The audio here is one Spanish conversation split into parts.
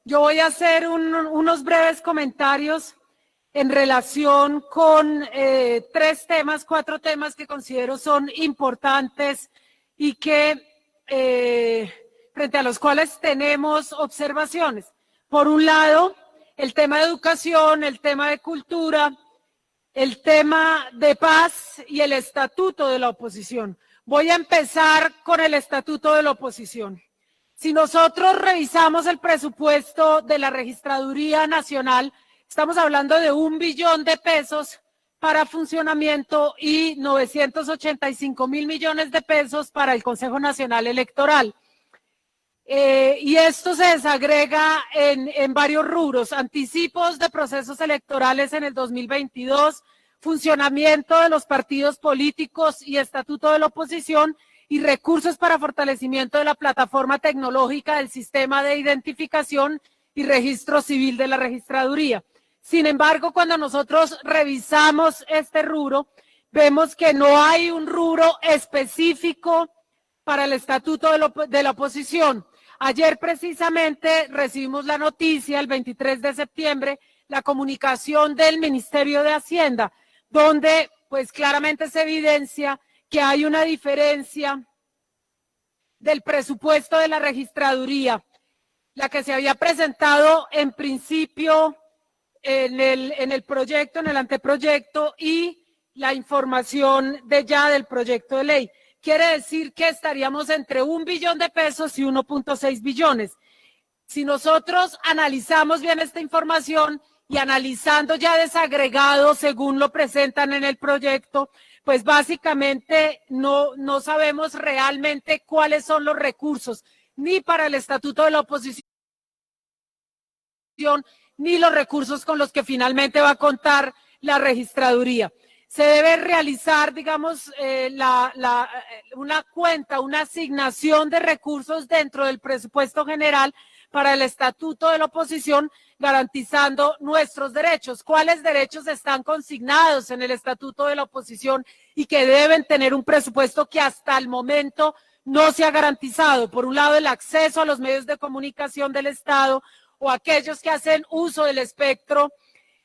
Yo voy a hacer unos breves comentarios en relación con cuatro temas que considero son importantes y que frente a los cuales tenemos observaciones. Por un lado, el tema de educación, el tema de cultura, el tema de paz y el estatuto de la oposición. Voy a empezar con el estatuto de la oposición. Si nosotros revisamos el presupuesto de la Registraduría Nacional, estamos hablando de 1 billón de pesos para funcionamiento y 985.000 millones de pesos para el Consejo Nacional Electoral. Y esto se desagrega en varios rubros: anticipos de procesos electorales en el 2022, funcionamiento de los partidos políticos y estatuto de la oposición, y recursos para fortalecimiento de la plataforma tecnológica del sistema de identificación y registro civil de la registraduría. Sin embargo, cuando nosotros revisamos este rubro, vemos que no hay un rubro específico para el estatuto de la oposición. Ayer precisamente recibimos la noticia, el 23 de septiembre, la comunicación del Ministerio de Hacienda, donde pues claramente se evidencia que hay una diferencia del presupuesto de la registraduría, la que se había presentado en principio en el proyecto, en el anteproyecto, y la información del proyecto de ley. Quiere decir que estaríamos entre 1 billón de pesos y 1.6 billones. Si nosotros analizamos bien esta información y analizando ya desagregado según lo presentan en el proyecto, pues básicamente no sabemos realmente cuáles son los recursos, ni para el estatuto de la oposición, ni los recursos con los que finalmente va a contar la registraduría. Se debe realizar, digamos, una cuenta, una asignación de recursos dentro del presupuesto general para el estatuto de la oposición, garantizando nuestros derechos. ¿Cuáles derechos están consignados en el estatuto de la oposición y que deben tener un presupuesto que hasta el momento no se ha garantizado? Por un lado, el acceso a los medios de comunicación del Estado o aquellos que hacen uso del espectro,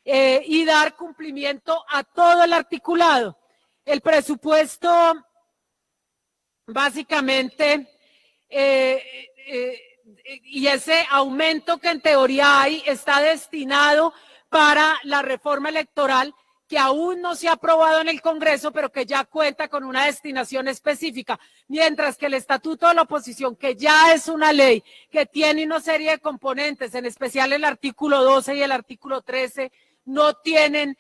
y dar cumplimiento a todo el articulado. El presupuesto, básicamente, y ese aumento que en teoría hay, está destinado para la reforma electoral, que aún no se ha aprobado en el Congreso, pero que ya cuenta con una destinación específica, mientras que el Estatuto de la Oposición, que ya es una ley, que tiene una serie de componentes, en especial el artículo 12 y el artículo 13, no tienen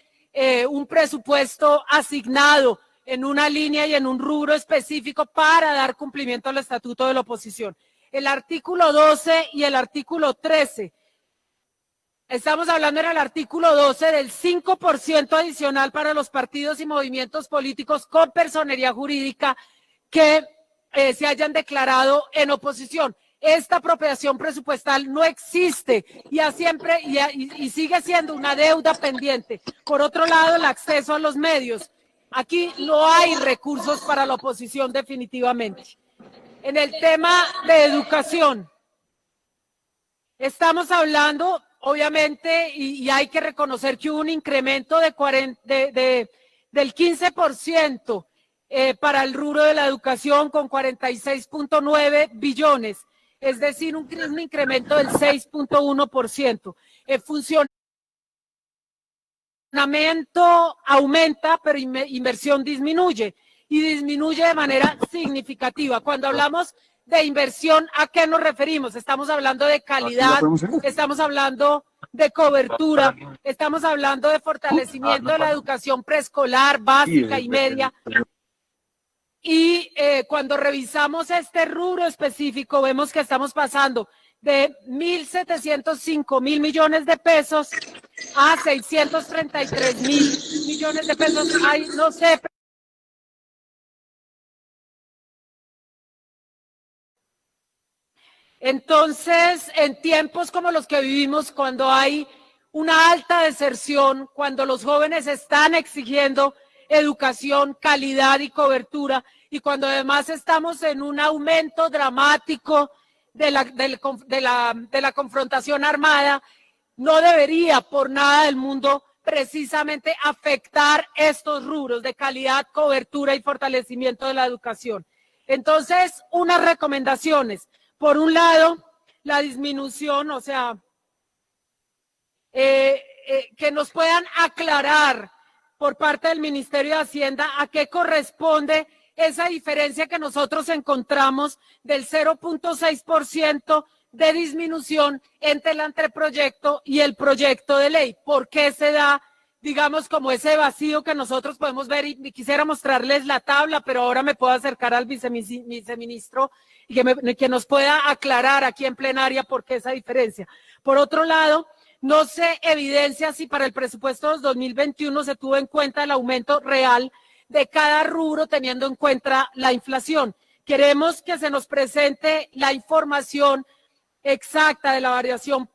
un presupuesto asignado en una línea y en un rubro específico para dar cumplimiento al Estatuto de la Oposición. El artículo 12 y el artículo 13, estamos hablando en el artículo 12 del 5% adicional para los partidos y movimientos políticos con personería jurídica que se hayan declarado en oposición. Esta apropiación presupuestal no existe y sigue siendo una deuda pendiente. Por otro lado, el acceso a los medios. Aquí no hay recursos para la oposición definitivamente. En el tema de educación, estamos hablando, obviamente, y hay que reconocer que hubo un incremento del 15% para el rubro de la educación, con 46.9 billones. Es decir, un incremento del 6.1%. El funcionamiento aumenta, pero inversión disminuye, y disminuye de manera significativa. Cuando hablamos de inversión, ¿a qué nos referimos? Estamos hablando de calidad, estamos hablando de cobertura, estamos hablando de fortalecimiento de la educación preescolar, básica y media. Y cuando revisamos este rubro específico, vemos que estamos pasando de 1.705.000 millones de pesos a 633.000 millones de pesos. Ay, no sé. Entonces, en tiempos como los que vivimos, cuando hay una alta deserción, cuando los jóvenes están exigiendo educación, calidad y cobertura, y cuando además estamos en un aumento dramático de la confrontación armada, no debería por nada del mundo precisamente afectar estos rubros de calidad, cobertura y fortalecimiento de la educación. Entonces, unas recomendaciones. Por un lado, la disminución, o sea, que nos puedan aclarar por parte del Ministerio de Hacienda a qué corresponde esa diferencia que nosotros encontramos del 0.6% de disminución entre el anteproyecto y el proyecto de ley. ¿Por qué se da, digamos, como ese vacío que nosotros podemos ver? Y quisiera mostrarles la tabla, pero ahora me puedo acercar al viceministro y que nos pueda aclarar aquí en plenaria por qué esa diferencia. Por otro lado, no se evidencia si para el presupuesto de 2021 se tuvo en cuenta el aumento real de cada rubro teniendo en cuenta la inflación. Queremos que se nos presente la información exacta de la variación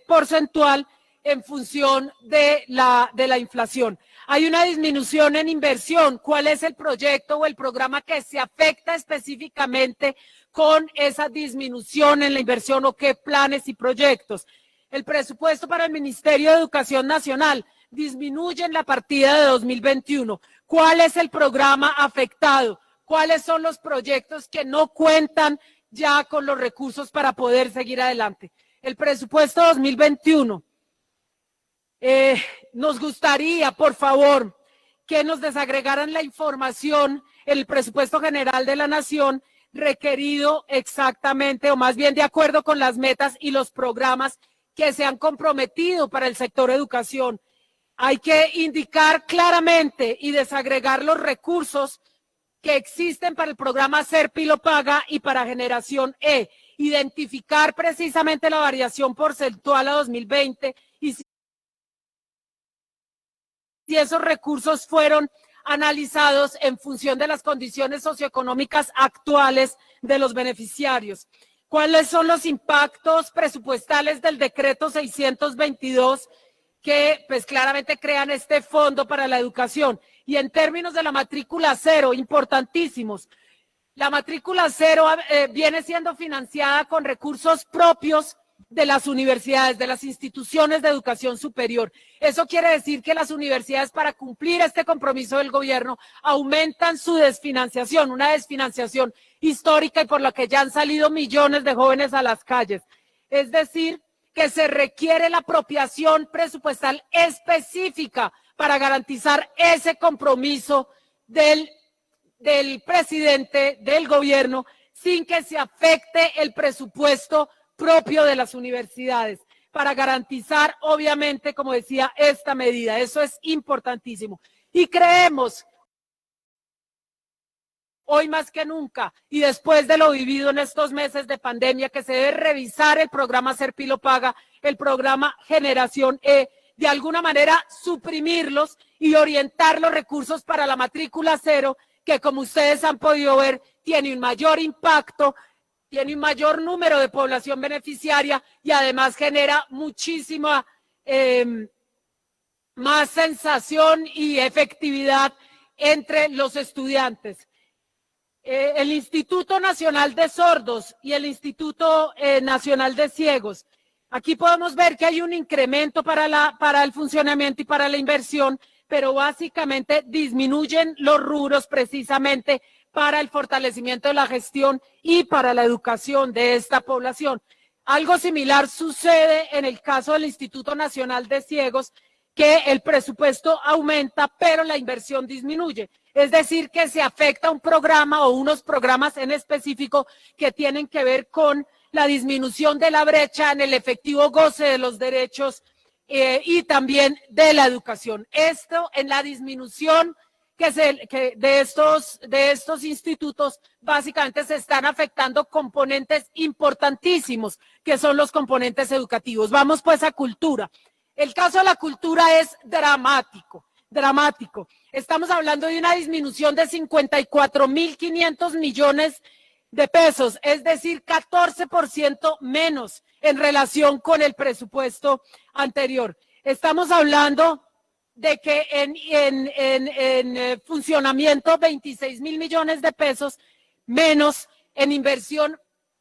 porcentual en función de la inflación. Hay una disminución en inversión. ¿Cuál es el proyecto o el programa que se afecta específicamente con esa disminución en la inversión o qué planes y proyectos? El presupuesto para el Ministerio de Educación Nacional disminuye en la partida de 2021. ¿Cuál es el programa afectado? ¿Cuáles son los proyectos que no cuentan ya con los recursos para poder seguir adelante? El presupuesto 2021. Nos gustaría, por favor, que nos desagregaran la información, el presupuesto general de la Nación requerido exactamente, o más bien de acuerdo con las metas y los programas que se han comprometido para el sector educación. Hay que indicar claramente y desagregar los recursos que existen para el programa Serpi lo Paga y para Generación E. Identificar precisamente la variación porcentual a 2020 y si esos recursos fueron analizados en función de las condiciones socioeconómicas actuales de los beneficiarios. ¿Cuáles son los impactos presupuestales del decreto 622 que pues claramente crean este fondo para la educación? Y en términos de la matrícula cero, importantísimos. La matrícula cero viene siendo financiada con recursos propios de las universidades, de las instituciones de educación superior. Eso quiere decir que las universidades, para cumplir este compromiso del gobierno, aumentan su desfinanciación, una desfinanciación histórica y por la que ya han salido millones de jóvenes a las calles. Es decir, que se requiere la apropiación presupuestal específica para garantizar ese compromiso del presidente del gobierno sin que se afecte el presupuesto propio de las universidades, para garantizar, obviamente, como decía, esta medida. Eso es importantísimo. Y creemos, hoy más que nunca, y después de lo vivido en estos meses de pandemia, que se debe revisar el programa Serpi lo Paga, el programa Generación E, de alguna manera suprimirlos y orientar los recursos para la matrícula cero, que como ustedes han podido ver, tiene un mayor impacto, tiene un mayor número de población beneficiaria y además genera muchísima más sensación y efectividad entre los estudiantes. El Instituto Nacional de Sordos y el Instituto Nacional de Ciegos. Aquí podemos ver que hay un incremento para el funcionamiento y para la inversión, pero básicamente disminuyen los rubros precisamente para el fortalecimiento de la gestión y para la educación de esta población. Algo similar sucede en el caso del Instituto Nacional de Ciegos, que el presupuesto aumenta, pero la inversión disminuye. Es decir, que se afecta un programa o unos programas en específico que tienen que ver con la disminución de la brecha en el efectivo goce de los derechos y también de la educación. Esto en la disminución de estos institutos básicamente se están afectando componentes importantísimos, que son los componentes educativos. Vamos pues a cultura. El caso de la cultura es dramático, dramático. Estamos hablando de una disminución de 54.500 millones de pesos, es decir, 14% menos en relación con el presupuesto anterior. Estamos hablando de que en funcionamiento 26.000 millones de pesos menos, en inversión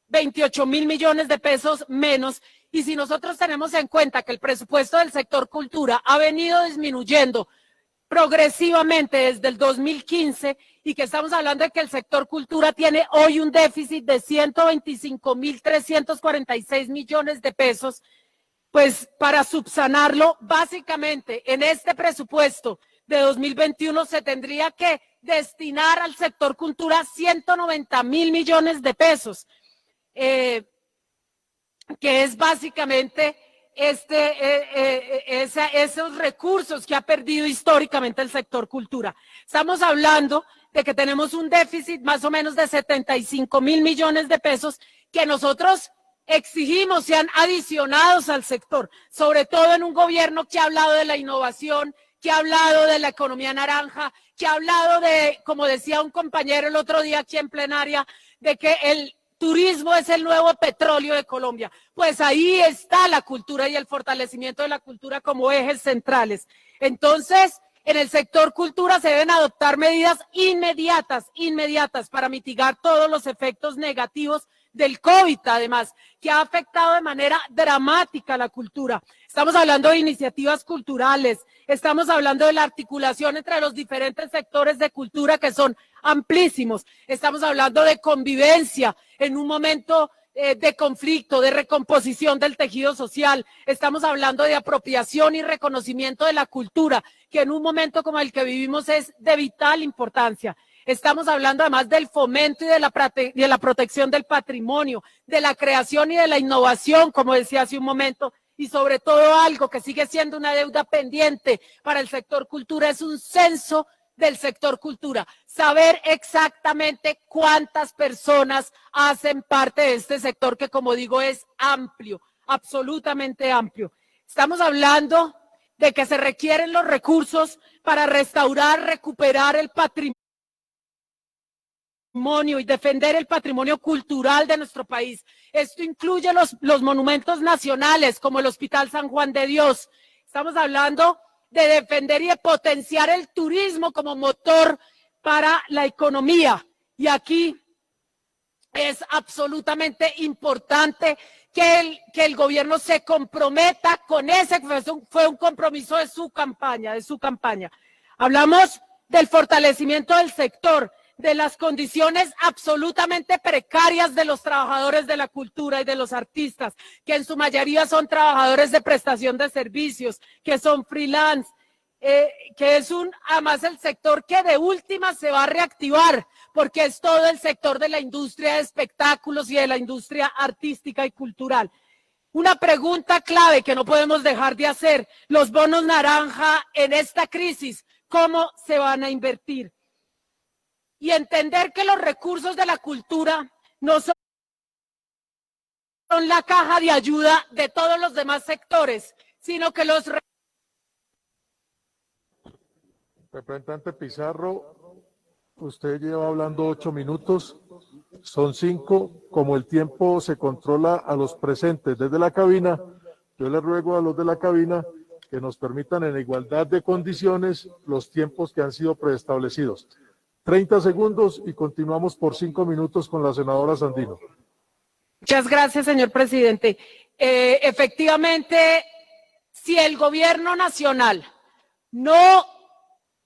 28.000 millones de pesos menos. Y si nosotros tenemos en cuenta que el presupuesto del sector cultura ha venido disminuyendo progresivamente desde el 2015 y que estamos hablando de que el sector cultura tiene hoy un déficit de 125.346 millones de pesos, pues para subsanarlo, básicamente en este presupuesto de 2021 se tendría que destinar al sector cultura 190.000 millones de pesos, que es básicamente esos recursos que ha perdido históricamente el sector cultura. Estamos hablando de que tenemos un déficit más o menos de 75.000 millones de pesos que nosotros exigimos sean adicionados al sector, sobre todo en un gobierno que ha hablado de la innovación, que ha hablado de la economía naranja, que ha hablado de, como decía un compañero el otro día aquí en plenaria, de que el turismo es el nuevo petróleo de Colombia. Pues ahí está la cultura y el fortalecimiento de la cultura como ejes centrales. Entonces, en el sector cultura se deben adoptar medidas inmediatas para mitigar todos los efectos negativos del COVID, además, que ha afectado de manera dramática a la cultura. Estamos hablando de iniciativas culturales, estamos hablando de la articulación entre los diferentes sectores de cultura que son amplísimos, estamos hablando de convivencia en un momento de conflicto, de recomposición del tejido social, estamos hablando de apropiación y reconocimiento de la cultura, que en un momento como el que vivimos es de vital importancia. Estamos hablando además del fomento y de la protección del patrimonio, de la creación y de la innovación, como decía hace un momento, y sobre todo algo que sigue siendo una deuda pendiente para el sector cultura, es un censo del sector cultura. Saber exactamente cuántas personas hacen parte de este sector que, como digo, es amplio, absolutamente amplio. Estamos hablando de que se requieren los recursos para restaurar, recuperar el patrimonio y defender el patrimonio cultural de nuestro país. Esto incluye los monumentos nacionales como el Hospital San Juan de Dios. Estamos hablando de defender y de potenciar el turismo como motor para la economía. Y aquí es absolutamente importante que el gobierno se comprometa con ese, fue un compromiso de su campaña, Hablamos del fortalecimiento del sector, de las condiciones absolutamente precarias de los trabajadores de la cultura y de los artistas, que en su mayoría son trabajadores de prestación de servicios, que son freelance, que es además el sector que de última se va a reactivar, porque es todo el sector de la industria de espectáculos y de la industria artística y cultural. Una pregunta clave que no podemos dejar de hacer, los bonos naranja en esta crisis, ¿cómo se van a invertir? Y entender que los recursos de la cultura no son la caja de ayuda de todos los demás sectores, sino que los... Representante Pizarro, usted lleva hablando 8 minutos, son 5. Como el tiempo se controla a los presentes desde la cabina, yo le ruego a los de la cabina que nos permitan en igualdad de condiciones los tiempos que han sido preestablecidos. 30 segundos y continuamos por 5 minutos con la senadora Sandino. Muchas gracias, señor presidente. Efectivamente, si el gobierno nacional no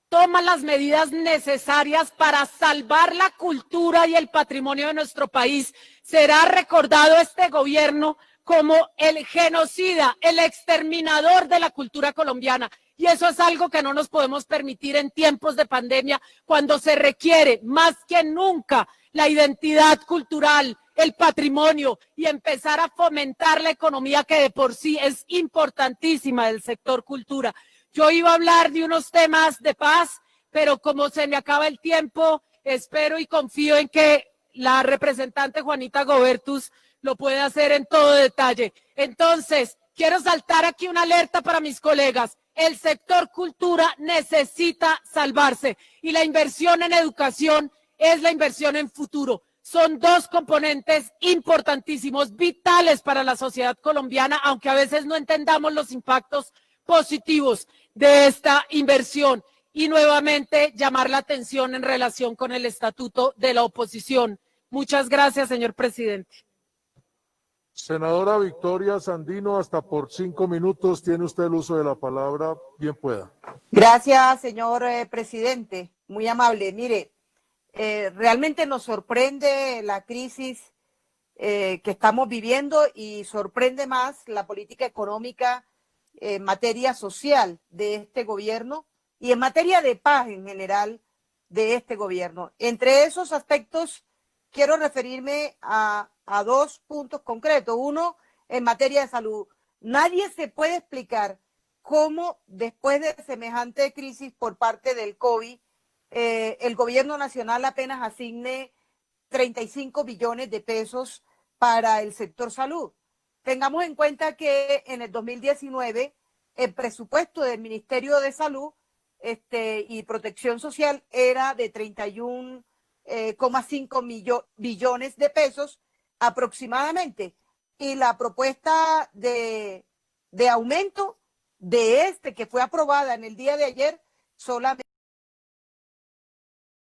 toma las medidas necesarias para salvar la cultura y el patrimonio de nuestro país, será recordado este gobierno como el genocida, el exterminador de la cultura colombiana. Y eso es algo que no nos podemos permitir en tiempos de pandemia, cuando se requiere más que nunca la identidad cultural, el patrimonio y empezar a fomentar la economía que de por sí es importantísima del sector cultura. Yo iba a hablar de unos temas de paz, pero como se me acaba el tiempo, espero y confío en que la representante Juanita Gobertus lo puede hacer en todo detalle. Entonces, quiero saltar aquí una alerta para mis colegas. El sector cultura necesita salvarse y la inversión en educación es la inversión en futuro. Son dos componentes importantísimos, vitales para la sociedad colombiana, aunque a veces no entendamos los impactos positivos de esta inversión. Y nuevamente llamar la atención en relación con el estatuto de la oposición. Muchas gracias, señor presidente. Senadora Victoria Sandino, hasta por 5 minutos tiene usted el uso de la palabra, bien pueda. Gracias, señor presidente, muy amable. Mire, realmente nos sorprende la crisis que estamos viviendo y sorprende más la política económica en materia social de este gobierno y en materia de paz en general de este gobierno. Entre esos aspectos quiero referirme a dos puntos concretos. Uno, en materia de salud. Nadie se puede explicar cómo después de semejante crisis por parte del COVID, el gobierno nacional apenas asigne 35 billones de pesos para el sector salud. Tengamos en cuenta que en el 2019 el presupuesto del Ministerio de Salud y Protección Social era de 31,5 billones de pesos aproximadamente. Y la propuesta de aumento de que fue aprobada en el día de ayer solamente